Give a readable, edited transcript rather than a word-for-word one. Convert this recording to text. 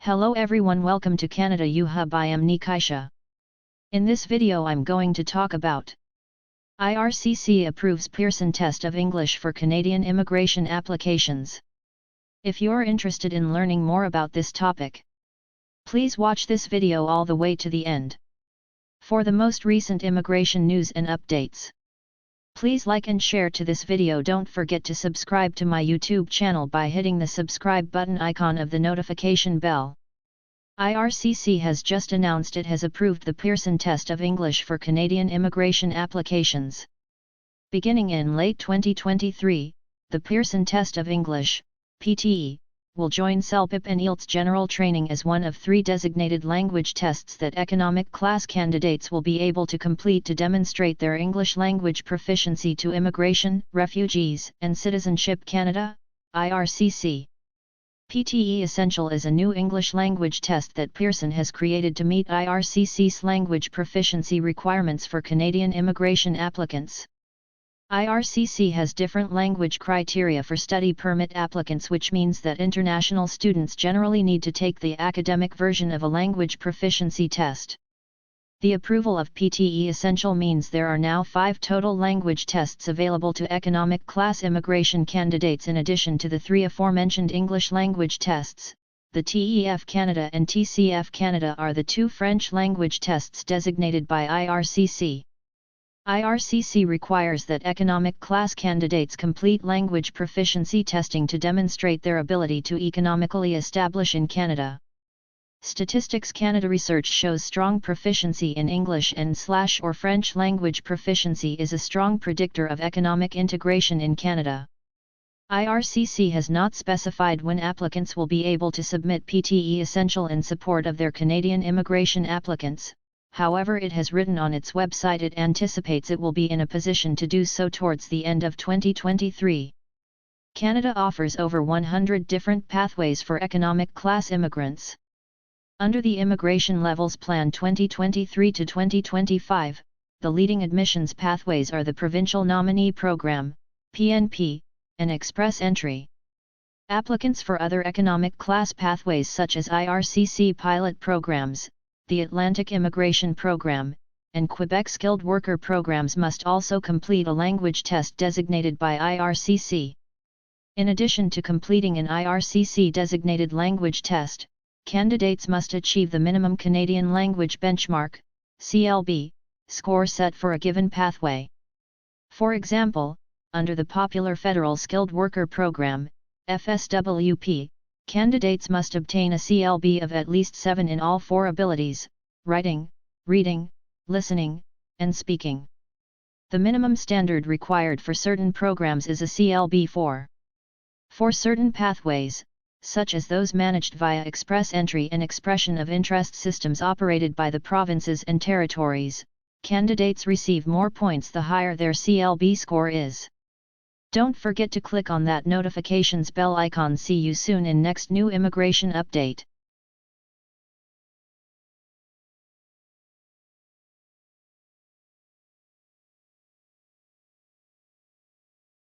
Hello everyone, welcome to Canada U-Hub. I am Nikisha. In this video I'm going to talk about IRCC approves Pearson Test of English for Canadian immigration applications. If you're interested in learning more about this topic, please watch this video all the way to the end. For the most recent immigration news and updates, please like and share to this video. Don't forget to subscribe to my YouTube channel by hitting the subscribe button icon of the notification bell. IRCC has just announced it has approved the Pearson Test of English for Canadian immigration applications. Beginning in late 2023, the Pearson Test of English, PTE, will join CELPIP and IELTS general training as one of 3 designated language tests that economic class candidates will be able to complete to demonstrate their English language proficiency to Immigration, Refugees, and Citizenship Canada, IRCC. PTE Essential is a new English language test that Pearson has created to meet IRCC's language proficiency requirements for Canadian immigration applicants. IRCC has different language criteria for study permit applicants, which means that international students generally need to take the academic version of a language proficiency test. The approval of PTE Essential means there are now 5 total language tests available to economic class immigration candidates in addition to the 3 aforementioned English language tests. The TEF Canada and TCF Canada are the 2 French language tests designated by IRCC. IRCC requires that economic class candidates complete language proficiency testing to demonstrate their ability to economically establish in Canada. Statistics Canada research shows strong proficiency in English and/or French language proficiency is a strong predictor of economic integration in Canada. IRCC has not specified when applicants will be able to submit PTE Essential in support of their Canadian immigration applicants. However, it has written on its website it anticipates it will be in a position to do so towards the end of 2023. Canada offers over 100 different pathways for economic class immigrants. Under the Immigration Levels Plan 2023 to 2025, the leading admissions pathways are the Provincial Nominee Program, PNP, and Express Entry. Applicants for other economic class pathways such as IRCC pilot programs, the Atlantic Immigration Program, and Quebec Skilled Worker Programs must also complete a language test designated by IRCC. In addition to completing an IRCC-designated language test, candidates must achieve the minimum Canadian Language Benchmark, CLB, score set for a given pathway. For example, under the Popular Federal Skilled Worker Program, FSWP, candidates must obtain a CLB of at least 7 in all 4 abilities: writing, reading, listening, and speaking. The minimum standard required for certain programs is a CLB 4. For certain pathways, such as those managed via Express Entry and Expression of Interest systems operated by the provinces and territories, candidates receive more points the higher their CLB score is. Don't forget to click on that notifications bell icon. See you soon in next new immigration update.